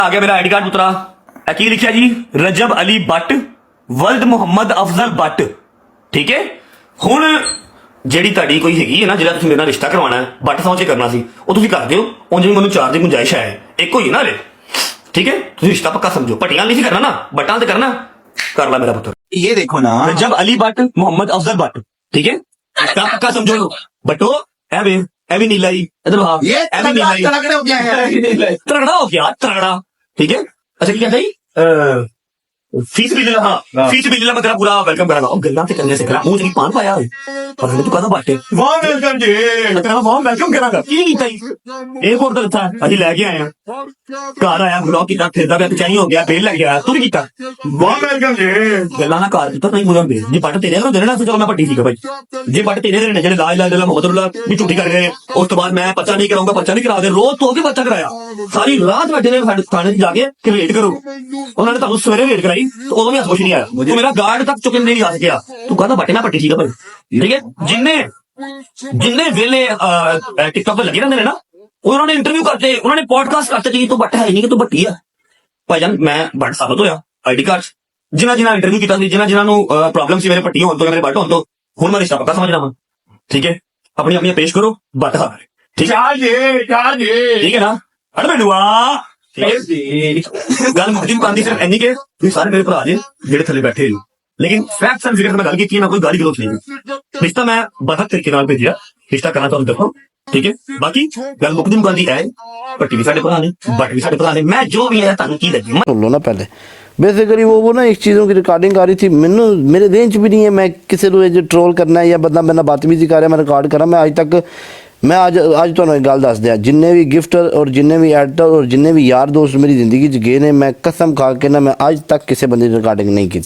आ गया मेरा ID card उतरा की लिखा जी रजब अली बट वल्द मुहम्मद अफजल बट। ठीक है हुण ਜਿਹੜੀ ਤੁਹਾਡੀ ਕੋਈ ਹੈਗੀ ਹੈ ਨਾ ਜਿਹੜਾ ਤੁਸੀਂ ਮੇਰੇ ਨਾਲ ਰਿਸ਼ਤਾ ਕਰਵਾਉਣਾ ਹੈ ਬੱਟ ਸੌਂਚੇ ਕਰਨਾ ਸੀ ਉਹ ਤੁਸੀਂ ਕਰ ਦਿਓ ਉਂਝ ਵੀ ਮੈਨੂੰ ਚਾਰ ਦੀ ਗੁੰਜਾਇਸ਼ ਹੈ ਇੱਕ ਹੋਈ ਨਾ ਰੇ। ठीक है ਤੁਸੀਂ ਰਿਸ਼ਤਾ ਪੱਕਾ ਸਮਝੋ ਪੱਟੀਆਂ ਨਹੀਂ ਸੀ ਕਰਨਾ ਨਾ ਬੱਟਾਂ ਤੇ ਕਰਨਾ कर ला मेरा पुत्र। ये देखो ना रजब अली बट मोहम्मद अफजल बट। ठीक है रिश्ता पक्का समझो बटो ए भी नीला ही इधर हाँ ये ए भी नीला ही तगड़े हो गया है तगड़ा हो गया तगड़ा। ठीक है अच्छा क्या था फीस भी हाँ फीस भी मैं तेरा पूरा वेलकम करांगा और गल्ला से करने से करा मुंह नहीं पान पाया पर तू कहना बाटे वाह वेलकम जी तेरा वाह वेलकम करांगा की नहीं ताई एक और तो था अभी लेके आए हैं घर आया ब्लॉक की तरफ फिरदा पे चाहिए हो गया बेल लग गया तू नहीं कीता वाह वेलकम जी गल्ला ना कार तो नहीं मुझे बेल जी बट तेरे को देना चलो मैं पट्टी ठीक है भाई जी बट तेरे देने जेडे ला इलाहा इल्लल्लाह मुहम्मदुल्लाह भी झूठी कर रहे हैं उस तो बाद मैं पर्चा नहीं कराऊंगा पर्चा नहीं करा दे रोज तो के पर्चा कराया सारी रात बैठे ने थाने जाके कि वेट करो उन्होंने तो सवेरे वेट कराई तो उदों भी हस कुछ नहीं आया तो मेरा गार्ड तक चुकन नहीं आ सकिया तू कहता बटे मैं पट्टी ठीक है भाई। ठीक है जिन्ने वेले टिकटॉक पे लगे रहते ना उन्होंने इंटरव्यू करते उन्होंने पॉडकास्ट करते कि तू बट है नहीं कि तू बट्टी है भाईजान मैं बट साबित होया आईडी कार्ड जिन्हें जिन्हें इंटरव्यू किया जिन्हें प्रॉब्लम सी मेरे पट्टी हो तो मेरे बट हो तो हुण मैं रिश्ता पक्का समझना वा। ठीक है अपनी अपनी पेश करो बट हार ठीक है ठीक है ना अड़ मैनू गल मुकदी मुकांदी सिर्फ इन्नी के तुसीं सारे मेरे भरा जे जेड़े थले बैठे हो लेकिन फैक्ट्स एंड फिगर्स में गल की ना कोई गाली गलोच नहीं रिश्ता मैं बहत तरीके नाल भेजिया रिश्ता करना तुहानू देखो। ठीक है बाकी गल मुकदी मुकांदी है पट्टी भी साडे भरा ने बट भी साडे भरा ने मैं जो भी है तुहानू की लगी सुन लो ना पहले बेसिकली वो ना एक चीज़ों की रिकॉर्डिंग आ रही थी मैनू मेरे रेंज भी नहीं है मैं किसी को जो ट्रोल करना है या बंदा मेरे बदतमीजी कर रहा मैं रिकॉर्ड करा मैं आज तक मैं अज तुहानू एक गल दस दिया जिन्ने भी गिफ्टर और जिन्ने भी एडिटर और जिन्ने भी यार दोस्त मेरी जिंदगी च गए ने मैं कसम खा के ना मैं आज तक किसी बंदे की रिकॉर्डिंग नहीं की।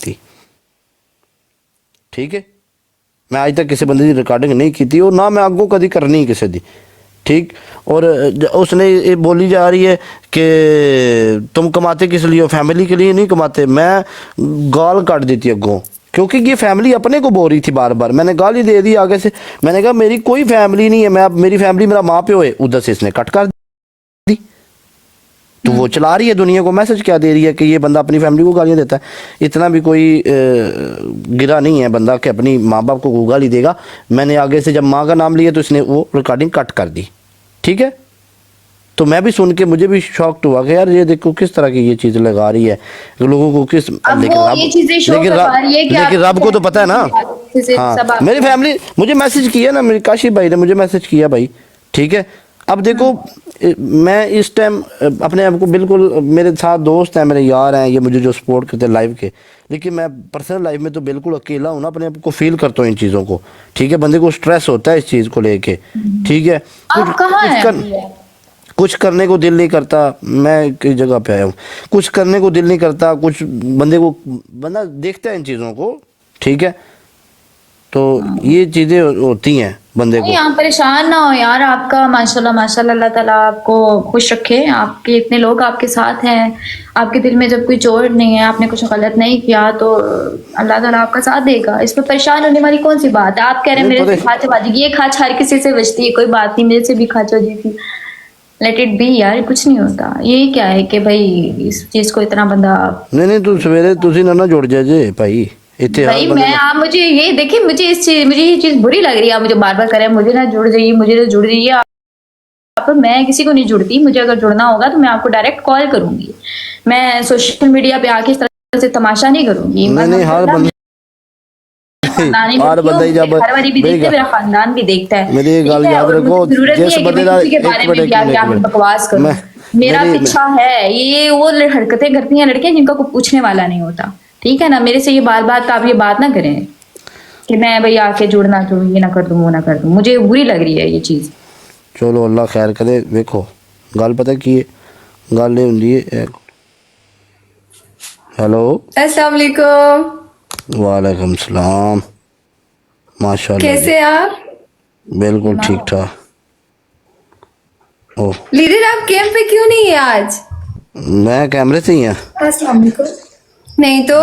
ठीक है मैं आज तक किसी बंदे की रिकॉर्डिंग नहीं की और ना मैं अगों कभी करनी किसी की। ठीक और उसने ये बोली जा रही है कि तुम कमाते किस लिए हो फैमिली के लिए नहीं कमाते मैं गाल काट देती अगों क्योंकि ये फैमिली अपने को बोल रही थी बार बार मैंने गाली दे दी आगे से मैंने कहा मेरी कोई फैमिली नहीं है मैं मेरी फैमिली मेरा माँ प्यो है उधर से इसने कट कर दी तो वो चला रही है दुनिया को मैसेज क्या दे रही है कि ये बंदा अपनी फैमिली को गालियाँ देता है इतना भी कोई गिरा नहीं है बंदा कि अपनी माँ बाप को गाली देगा। मैंने आगे से जब माँ का नाम लिया तो इसने वो रिकॉर्डिंग कट कर दी। ठीक है तो मैं भी सुन के मुझे भी शॉक हुआ कि यार ये देखो किस तरह की ये चीज़ लगा रही है लोगों को किस लेकिन रब को तो पता है ना। हाँ मेरी फैमिली मुझे मैसेज किया ना मेरे काशी भाई ने मुझे मैसेज किया भाई। ठीक है अब देखो मैं इस टाइम अपने आप को बिल्कुल मेरे साथ दोस्त हैं मेरे यार हैं ये मुझे जो सपोर्ट करते हैं लाइव के लेकिन मैं पर्सनल लाइफ में तो बिल्कुल अकेला हूँ ना अपने आप को फील करता हूँ इन चीज़ों को। ठीक है बंदे को स्ट्रेस होता है इस चीज़ को लेके। ठीक है कुछ करने को दिल नहीं करता मैं कई जगह पे आया हूँ कुछ करने को दिल नहीं करता कुछ बंदा देखता है इन चीज़ों को। ठीक है तो ये चीज़ें होती हैं बंदे को। आप परेशान ना हो यार आपका माशाल्लाह माशाल्लाह अल्लाह ताला आपको खुश रखे आपके इतने लोग आपके साथ हैं आपके दिल में जब कोई चोट नहीं है आपने कुछ गलत नहीं किया तो अल्लाह ताला आपका साथ देगा इसमें परेशान होने वाली कौन सी बात है। आप कह रहे हैं मेरे से खाच बाजी ये खाच हर किसी से बचती है कोई बात नहीं मेरे से भी खाच हो जाती लेट इट बी यार कुछ नहीं होता। ये क्या है कि भाई इस चीज को इतना बंदा नहीं तू सवेरे तुसी ना जुड़ जाए भाई भाई मैं आप मुझे ये देखिए मुझे ये चीज बुरी लग रही है आप मुझे बार बार करें मुझे ना जुड़ जाइए मुझे ना जुड़ जाइए आप मैं किसी को नहीं जुड़ती मुझे अगर जुड़ना होगा तो मैं आपको डायरेक्ट कॉल करूंगी मैं सोशल मीडिया पे आके इस तरह से तमाशा नहीं करूंगी। हर बंदा जब घरवाली भी देखते मेरा खानदान भी देखता है मेरी गल याद रखो जिस बंदे का बकवास करो मेरा पीछा है ये वो हरकतें करती हैं लड़कियां जिनका कोई पूछने वाला नहीं होता। ठीक है ना मेरे से ये बात आप ये बात ना करें कि मैं भाई आके जुड़ना चाहूँ ये ना कर दूँ वो ना कर दूँ मुझे बुरी लग रही है ये चीज। चलो अल्लाह खैर करे देखो गल पता की गल होंदी है। हेलो अस्सलाम वालेकुम। वालेकुम सलाम माशाल्लाह कैसे आप बिल्कुल ठीक ठाक। ओ लीडर आप कैंप पे क्यों नहीं है आज? मैं कैमरे से ही हूँ। अस्सलाम वालेकुम। नहीं तो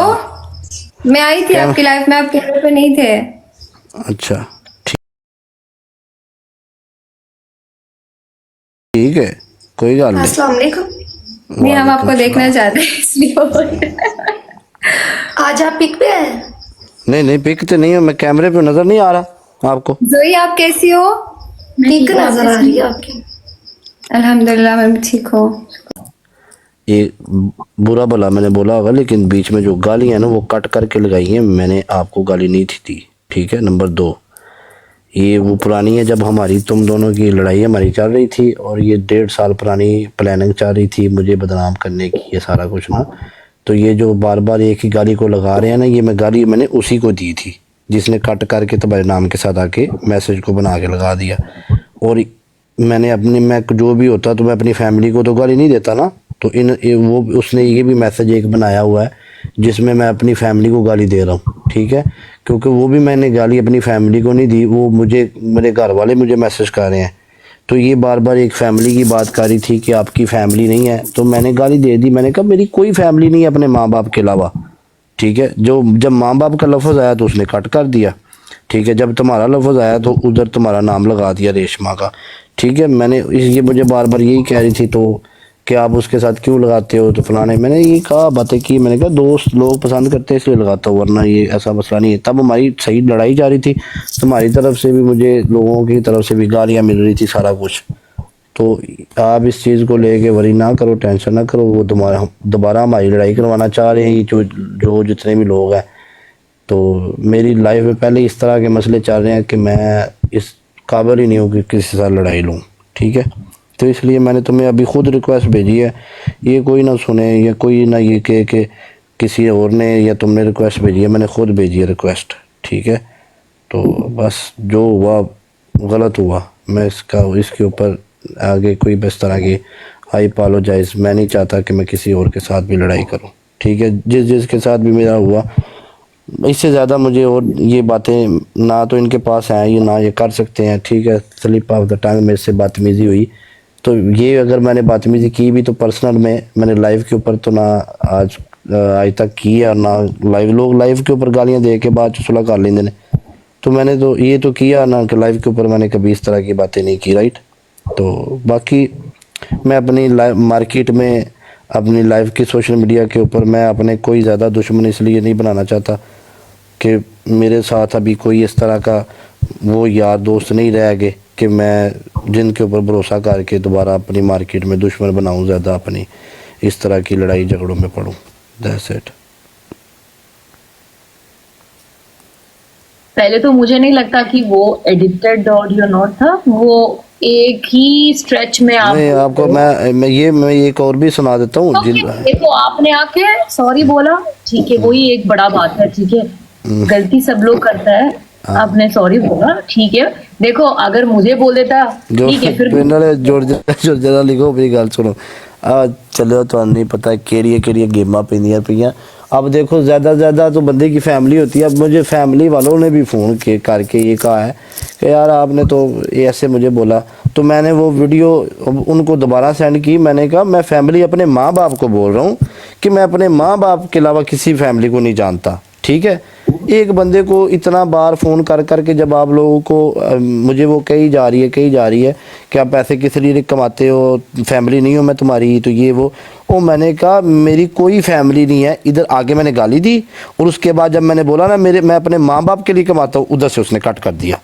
मैं आई थी आपकी लाइफ में आप कैमरे पे नहीं थे। अच्छा ठीक है कोई गल नहीं। अस्सलाम वालेकुम। नहीं, हम आपको देखना चाहते हैं इसलिए बोल रहे हैं। आज आप पिक पे हैं? नहीं नहीं, पिक तो नहीं है, मैं कैमरे पे नजर नहीं आ रहा आपको। जोई आप कैसी हो? पिक नजर आ रही है आपकी। अल्हम्दुलिल्लाह मैं भी ठीक हूँ। ये बुरा भला मैंने बोला होगा, लेकिन बीच में जो गाली है ना वो कट करके लगाई है, मैंने आपको गाली नहीं थी दी, ठीक है। नंबर 2, ये वो पुरानी है जब हमारी तुम दोनों की लड़ाई हमारी चल रही थी, और ये 1.5 साल पुरानी प्लानिंग चल रही थी मुझे बदनाम करने की, ये सारा कुछ ना। तो ये जो बार बार एक ही गाली को लगा रहे हैं ना, ये मैं गाली मैंने उसी को दी थी जिसने कट करके तुम्हारे नाम के साथ आके मैसेज को बना के लगा दिया। और मैंने अपनी, मैं जो भी होता तो मैं अपनी फैमिली को तो गाली नहीं देता ना। तो वो उसने ये भी मैसेज एक बनाया हुआ है जिसमें मैं अपनी फैमिली को गाली दे रहा हूँ, ठीक है। क्योंकि वो भी मैंने गाली अपनी फैमिली को नहीं दी, वो मुझे, मेरे घर वाले मुझे मैसेज कर रहे हैं। तो ये बार बार एक फैमिली की बात कर रही थी कि आपकी फैमिली नहीं है, तो मैंने गाली दे दी। मैंने कहा मेरी कोई फैमिली नहीं है अपने माँ बाप के अलावा, ठीक है। जो जब माँ बाप का लफ्ज़ आया तो उसने कट कर दिया, ठीक है। जब तुम्हारा लफ्ज़ आया तो उधर तुम्हारा नाम लगा दिया रेशमा का, ठीक है। ये मुझे बार बार यही कह रही थी तो कि आप उसके साथ क्यों लगाते हो, तो फलाने, मैंने ये कहा बातें की, मैंने कहा दोस्त लोग पसंद करते हैं इसलिए लगाता हूँ, वरना ये ऐसा मसला नहीं है। तब हमारी सही लड़ाई जा रही थी, तुम्हारी तरफ से भी मुझे, लोगों की तरफ से भी गालियाँ मिल रही थी, सारा कुछ। तो आप इस चीज़ को लेके वरी ना करो, टेंशन ना करो। वो दोबारा हमारी लड़ाई करवाना चाह रहे हैं जो जितने भी लोग हैं। तो मेरी लाइफ में पहले इस तरह के मसले चल रहे हैं कि मैं इस काबिल ही नहीं हूँ कि किसी के साथ लड़ाई लूँ, ठीक है। तो इसलिए मैंने तुम्हें अभी खुद रिक्वेस्ट भेजी है, ये कोई ना सुने या कोई ना ये कहे कि किसी और ने या तुमने रिक्वेस्ट भेजी है, मैंने खुद भेजी है रिक्वेस्ट, ठीक है। तो बस जो हुआ गलत हुआ, मैं इसके ऊपर आगे कोई बस तरह की आई अपोलोजाइज, मैं नहीं चाहता कि मैं किसी और के साथ भी लड़ाई करूं, ठीक है। जिसके साथ भी मेरा हुआ, इससे ज़्यादा मुझे और ये बातें ना तो इनके पास हैं, ये ना ये कर सकते हैं, ठीक है। स्लिप ऑफ द टंग मेरे से बदतमीज़ी हुई, तो ये अगर मैंने बदतमीज़ी की भी तो पर्सनल में, मैंने लाइव के ऊपर तो ना आज तक की है, और ना लोग लाइव के ऊपर गालियाँ दे के बाद सुलह कर लेंगे ने। तो मैंने तो ये तो किया ना कि लाइव के ऊपर मैंने कभी इस तरह की बातें नहीं की, राइट। तो बाकी मैं अपनी मार्केट में, अपनी लाइफ की सोशल मीडिया के ऊपर मैं अपने कोई ज़्यादा दुश्मन इसलिए नहीं बनाना चाहता कि मेरे साथ अभी कोई इस तरह का वो यार दोस्त नहीं रह गए कि मैं जिनके ऊपर भरोसा करके दोबारा अपनी मार्केट में दुश्मन बनाऊं, ज़्यादा अपनी इस तरह की लड़ाई झगड़ों में पड़ूं। That's it. पहले तो मुझे नहीं लगता कि वो एडिटेड ऑडियो नोट था, वो एक ही स्ट्रेच में आप नहीं, आपको मैं एक और भी सुना देता हूँ। देखो आपने आके सॉरी बोला, ठीक है, वही एक बड़ा बात है, ठीक है। गलती सब लोग करता है, आपने सॉरी बोला, ठीक है। देखो अगर मुझे बोल देता, ठीक है, फिर जोर लिखो, मेरी गल सुनो। चलो तो नहीं पता केड़ियां गेमां पेंदियां पईयां। अब देखो ज़्यादा तो बंदे की फैमिली होती है। अब मुझे फैमिली वालों ने भी फ़ोन करके ये कहा है कि यार आपने तो ऐसे मुझे बोला, तो मैंने वो वीडियो उनको दोबारा सेंड की। मैंने कहा मैं फैमिली अपने माँ बाप को बोल रहा हूँ कि मैं अपने माँ बाप के अलावा किसी फैमिली को नहीं जानता, ठीक है। एक बंदे को इतना बार फ़ोन करके जब आप लोगों को मुझे वो कही जा रही है कि आप पैसे किस लिए कमाते हो, फैमिली नहीं हो मैं तुम्हारी, तो ये वो मैंने कहा मेरी कोई फैमिली नहीं है। इधर आगे मैंने गाली दी, और उसके बाद जब मैंने बोला ना मैं अपने माँ बाप के लिए कमाता हूँ, उधर से उसने कट कर दिया।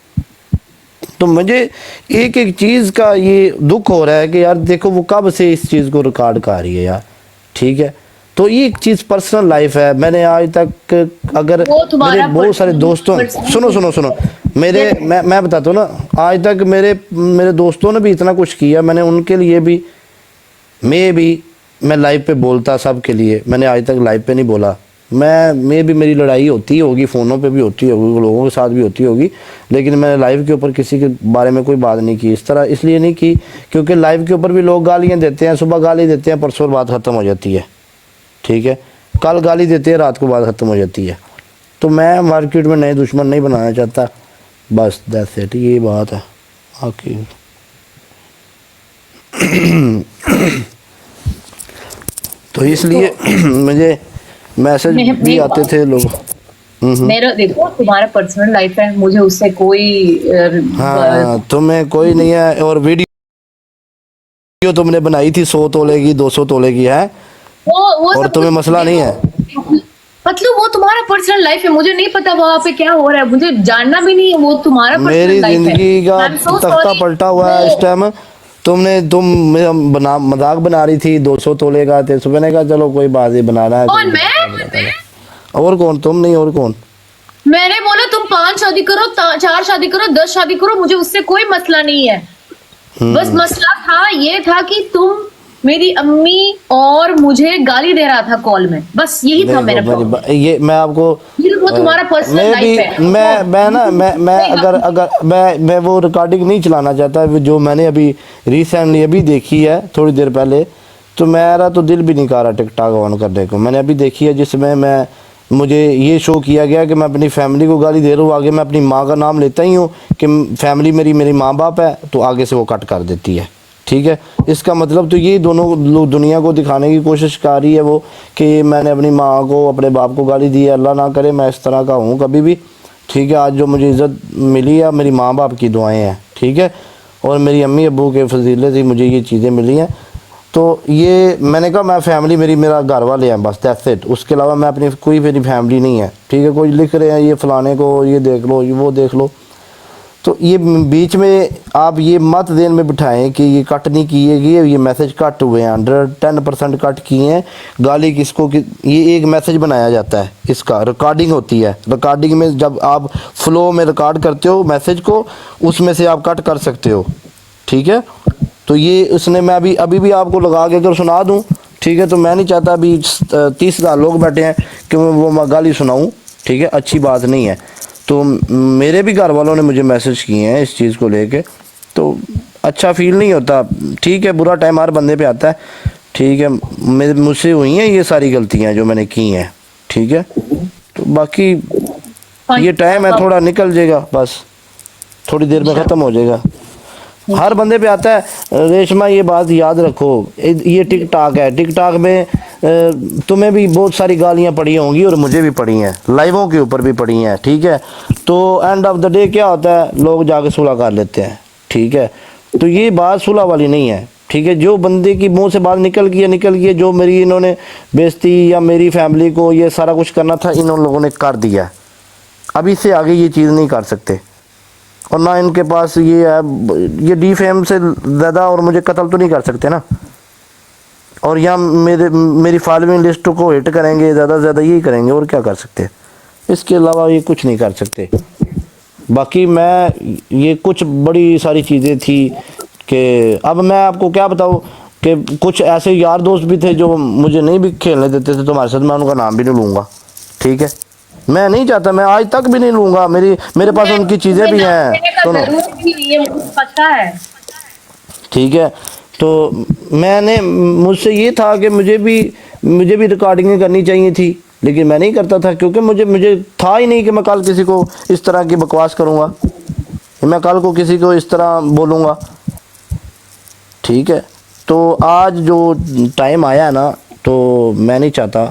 तो मुझे एक चीज़ का ये दुख हो रहा है कि यार देखो वो कब से इस चीज़ को रिकॉर्ड कर रही है यार, ठीक है। तो ये एक चीज़ पर्सनल लाइफ है। मैंने आज तक अगर मेरे बहुत सारे दोस्तों, सुनो मैं बताता हूँ ना, आज तक मेरे दोस्तों ने भी इतना कुछ किया, मैंने उनके लिए भी मैं लाइव पे बोलता सबके लिए। मैंने आज तक लाइव पे नहीं बोला। मेरी लड़ाई होती होगी, फ़ोनों पे भी होती होगी, लोगों के साथ भी होती होगी, लेकिन मैंने लाइव के ऊपर किसी के बारे में कोई बात नहीं की इस तरह। इसलिए नहीं की क्योंकि लाइव के ऊपर भी लोग गालियाँ देते हैं, सुबह गाली देते हैं, परसों बात ख़त्म हो जाती है, ठीक है। कल गाली देते हैं, रात को बात ख़त्म हो जाती है। तो मैं मार्केट में नए दुश्मन नहीं बनाना चाहता, बस दैट्स इट, ये बात है। ओके तो इसलिए मुझे मैसेज भी आते थे लोग। मेरा देखो तुम्हारा पर्सनल लाइफ है, मुझे उससे कोई हाँ तुम्हें कोई नहीं है। और वीडियो वीडियो तुमने बनाई थी 100 तोले की 200 तोले की है, वो और सब तुम्हें कुछ- मसला नहीं है। मतलब वो तुम्हारा पर्सनल लाइफ है, मुझे नहीं पता वहाँ पे क्या हो रहा है, मुझे जानना भी नहीं है, वो तुम्हारा मेरी पर्सनल लाइफ है। जिंदगी का I'm so तख्ता sorry। पलटा हुआ है इस टाइम। तुम मेरा मजाक बना रही थी 200 तोले का, 300, मैंने कहा चलो कोई बात नहीं, बनाना है कौन, कोई मैं? बनाता है। और कौन? तुम नहीं और कौन? मैंने बोला तुम 5 शादी करो, 4 शादी करो, 10 शादी करो, मुझे उससे कोई मसला नहीं है। बस मसला था, ये था कि तुम मेरी अम्मी और मुझे गाली दे रहा था कॉल में, बस यही था मेरा देखो, प्रॉब्लम। ये मैं आपको वो तुम्हारा पर्सनल मैं भी लाइफ है। मैं ना मैं अगर मैं वो रिकॉर्डिंग नहीं चलाना चाहता, जो मैंने अभी रिसेंटली अभी देखी है थोड़ी देर पहले, तो मेरा तो दिल भी नहीं कर रहा टिकटॉक ऑन करने को। मैंने अभी देखी है जिसमें मुझे ये शो किया गया कि मैं अपनी फैमिली को गाली दे रहा हूँ, आगे मैं अपनी माँ का नाम लेता ही हूँ कि फैमिली मेरी माँ बाप है, तो आगे से वो कट कर देती है। ठीक है, इसका मतलब तो ये दोनों लोग दुनिया को दिखाने की कोशिश कर रही है वो कि मैंने अपनी माँ को अपने बाप को गाली दी है, अल्लाह ना करे मैं इस तरह का हूँ कभी भी। ठीक है, आज जो मुझे इज़्ज़त मिली है मेरी माँ बाप की दुआएं हैं। ठीक है, और मेरी अम्मी अब्बू के फजीले से मुझे ये चीज़ें मिली हैं। तो ये मैंने कहा मैं फैमिली मेरा घर वाले हैं, बस दैट्स इट। उसके अलावा मैं अपनी कोई मेरी फैमिली नहीं है। ठीक है, कोई लिख रहे हैं ये फलाने को ये देख लो ये वो देख लो, तो ये बीच में आप ये मत देन में बिठाएं कि ये कट नहीं किए गए, ये मैसेज कट हुए हैं, 110% कट किए हैं। गाली किसको कि ये एक मैसेज बनाया जाता है, इसका रिकॉर्डिंग होती है। रिकॉर्डिंग में जब आप फ्लो में रिकॉर्ड करते हो मैसेज को, उसमें से आप कट कर सकते हो। ठीक है, तो ये उसने मैं अभी भी आपको लगा के अगर सुना दूं, ठीक है, तो मैं नहीं चाहता अभी 30,000 लोग बैठे हैं कि वो मैं गाली सुनाऊं। ठीक है, अच्छी बात नहीं है। तो मेरे भी घर वालों ने मुझे मैसेज किए हैं इस चीज़ को लेके, तो अच्छा फील नहीं होता। ठीक है, बुरा टाइम हर बंदे पे आता है। ठीक है, मुझसे हुई हैं ये सारी गलतियां जो मैंने की हैं। ठीक है, तो बाकी ये टाइम है, थोड़ा निकल जाएगा, बस थोड़ी देर में ख़त्म हो जाएगा। हर बंदे पे आता है। रेशमा ये बात याद रखो, ये टिकटॉक है, टिकटॉक में तुम्हें भी बहुत सारी गालियां पड़ी होंगी और मुझे भी पड़ी हैं, लाइवों के ऊपर भी पड़ी हैं। ठीक है, तो एंड ऑफ द डे क्या होता है, लोग जाके सुलह कर लेते हैं। ठीक है, तो ये बात सुलह वाली नहीं है। ठीक है, जो बंदे की मुंह से बात निकल गई, जो मेरी इन्होंने बेइज्जती या मेरी फैमिली को ये सारा कुछ करना था, इन लोगों ने कर दिया। अब इससे आगे ये चीज़ नहीं कर सकते, और ना इनके पास ये है, ये डिफेम से ज़्यादा और मुझे कत्ल तो नहीं कर सकते ना। और यहाँ मेरी फॉलोइंग लिस्ट को हिट करेंगे, ज़्यादा से ज़्यादा यही करेंगे, और क्या कर सकते। इसके अलावा ये कुछ नहीं कर सकते। बाकी मैं ये कुछ बड़ी सारी चीज़ें थी कि अब मैं आपको क्या बताऊँ कि कुछ ऐसे यार दोस्त भी थे जो मुझे नहीं भी खेलने देते थे तुम्हारे साथ, मैं उनका नाम भी नहीं लूँगा। ठीक है, मैं नहीं चाहता, मैं आज तक भी नहीं लूँगा। मेरे पास उनकी चीज़ें भी हैं, सुनो। पता है। ठीक है, तो मैंने मुझसे ये था कि मुझे भी रिकॉर्डिंग करनी चाहिए थी, लेकिन मैं नहीं करता था क्योंकि मुझे था ही नहीं कि मैं कल किसी को इस तरह की बकवास करूँगा, मैं कल को किसी को इस तरह बोलूँगा। ठीक है, तो आज जो टाइम आया ना, तो मैं नहीं चाहता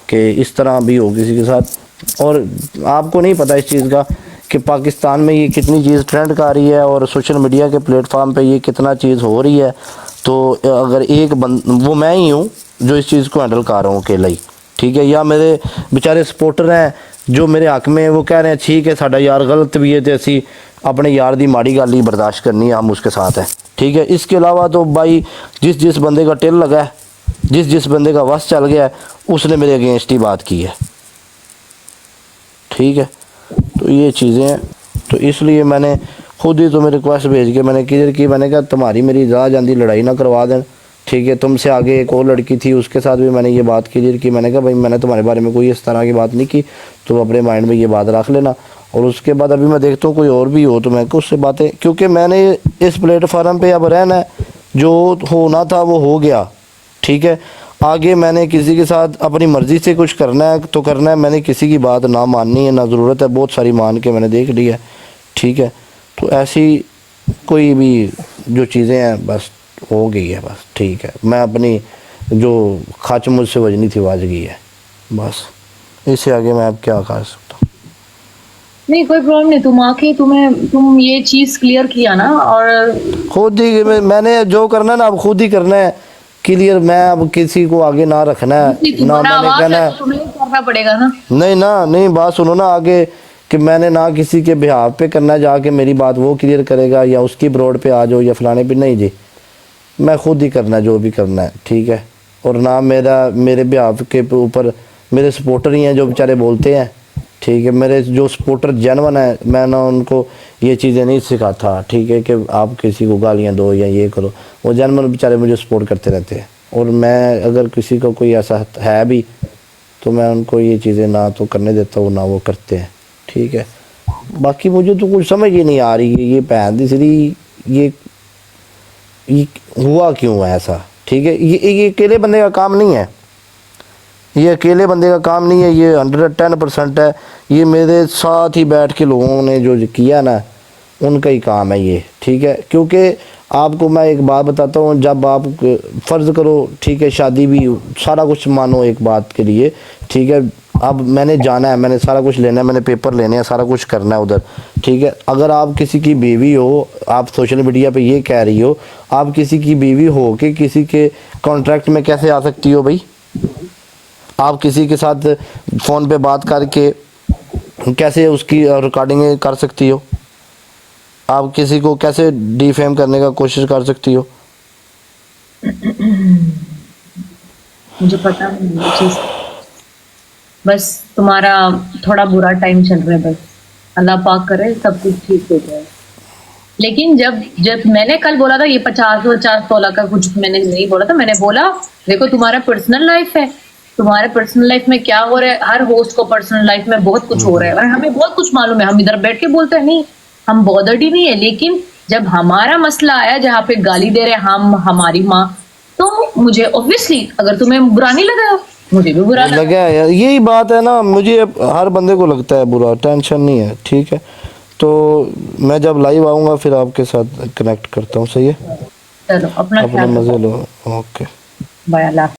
कि इस तरह भी हो किसी के साथ। और आपको नहीं पता इस चीज़ का कि पाकिस्तान में ये कितनी चीज़ ट्रेंड कर रही है और सोशल मीडिया के प्लेटफॉर्म पे ये कितना चीज़ हो रही है। तो अगर एक वो मैं ही हूँ जो इस चीज़ को हैंडल कर रहा हूँ अकेला ही। ठीक है, या मेरे बेचारे सपोर्टर हैं जो मेरे हक में वो कह रहे हैं ठीक है साडा यार गलत भी है तो असी अपने यार दी माड़ी गल ही बर्दाश्त करनी है, हम उसके साथ हैं। ठीक है, इसके अलावा तो भाई जिस बंदे का टिल लगा है, जिस बंदे का वस चल गया है, उसने मेरे अगेंस्ट ही बात की है। ठीक है, तो ये चीज़ें हैं। तो इसलिए मैंने खुद ही तुम्हें रिक्वेस्ट भेज के मैंने क्लियर की, मैंने कहा तुम्हारी मेरी ज़्यादा जान दी लड़ाई ना करवा दें। ठीक है, तुमसे आगे एक और लड़की थी, उसके साथ भी मैंने ये बात क्लियर की। मैंने कहा भाई मैंने तुम्हारे बारे में कोई इस तरह की बात नहीं की, तुम अपने माइंड में ये बात रख लेना। और उसके बाद अभी मैं देखता हूँ कोई और भी हो तो मैं उससे बातें, क्योंकि मैंने इस प्लेटफार्म पे अब रहना है, जो होना था वो हो गया। ठीक है, आगे मैंने किसी के साथ अपनी मर्ज़ी से कुछ करना है तो करना है, मैंने किसी की बात ना माननी है, ना ज़रूरत है, बहुत सारी मान के मैंने देख लिया है। ठीक है, तो ऐसी कोई भी जो चीज़ें हैं बस हो गई है बस। ठीक है, मैं अपनी जो खच मुझसे वजनी थी वाज गई है बस, इससे आगे मैं अब क्या कर सकता हूँ। नहीं कोई प्रॉब्लम नहीं, तुम आके तुम ये चीज क्लियर किया ना, और खुद ही मैंने जो करना है ना अब खुद ही करना है क्लियर। मैं अब किसी को आगे ना रखना है ना तुम्हारा मैंने आवाज कहना है है तो तुम्हें करना पड़ेगा ना। नहीं ना, नहीं बात सुनो ना आगे कि मैंने ना किसी के बिहाव पे करना है जाके मेरी बात वो क्लियर करेगा या उसकी ब्रॉड पे आ जाओ या फलाने पे, नहीं जी मैं खुद ही करना है जो भी करना है, ठीक है। और ना मेरे बिहाव के ऊपर मेरे सपोर्टर ही हैं जो बेचारे बोलते हैं, ठीक है। मेरे जो सपोर्टर जेनवन है मैं ना उनको ये चीज़ें नहीं सिखाता, ठीक है, कि आप किसी को गालियाँ दो या ये करो। वो जेनवन बेचारे मुझे सपोर्ट करते रहते हैं, और मैं अगर किसी का कोई ऐसा है भी तो मैं उनको ये चीज़ें ना तो करने देता हूँ ना वो करते हैं, ठीक है। बाकी मुझे तो कुछ समझ ही नहीं आ रही है ये भैन दी सीरी ये हुआ क्यों है ऐसा, ठीक है। ये अकेले बंदे का काम नहीं है, ये अकेले बंदे का काम नहीं है, ये 110% है। ये मेरे साथ ही बैठ के लोगों ने जो किया ना उनका ही काम है ये, ठीक है। क्योंकि आपको मैं एक बात बताता हूँ, जब आप फ़र्ज़ करो, ठीक है, शादी भी सारा कुछ मानो एक बात के लिए, ठीक है। अब मैंने जाना है, मैंने सारा कुछ लेना है, मैंने पेपर लेने हैं, सारा कुछ करना है उधर, ठीक है। अगर आप किसी की बीवी हो, आप सोशल मीडिया पे ये कह रही हो, आप किसी की बीवी हो कि किसी के कॉन्ट्रैक्ट में कैसे आ सकती हो भाई? आप किसी के साथ फ़ोन पे बात करके कैसे उसकी रिकॉर्डिंग कर सकती हो? आप किसी को कैसे डिफेम करने का कोशिश कर सकती हो? मुझे पता नहीं ये चीज, बस तुम्हारा थोड़ा बुरा टाइम चल रहा है, बस अल्लाह पाक करे सब कुछ ठीक हो जाए। लेकिन जब मैंने कल बोला था ये 50 तोला का कुछ मैंने नहीं बोला था, मैंने बोला देखो तुम्हारा पर्सनल लाइफ है, तुम्हारे पर्सनल लाइफ में क्या हो रहा है, हर होस्ट को पर्सनल लाइफ में बहुत कुछ हो रहा है और हमें बहुत कुछ मालूम है। हम इधर बैठ के बोलते हैं नहीं, हम बॉदर्ड ही नहीं है, लेकिन जब हमारा मसला आया जहाँ पे गाली दे रहे हम हमारी माँ, तो मुझे ऑब्वियसली अगर तुम्हें बुरा नहीं लगा मुझे भी बुरा लगा। लगा यार, यही बात है ना, मुझे हर बंदे को लगता है बुरा, टेंशन नहीं है, ठीक है। तो मैं जब लाइव आऊँगा फिर आपके साथ कनेक्ट करता हूँ, सही है। चलो अपना अपना ख्याल मजे लो, ओके बाय, अल्लाह।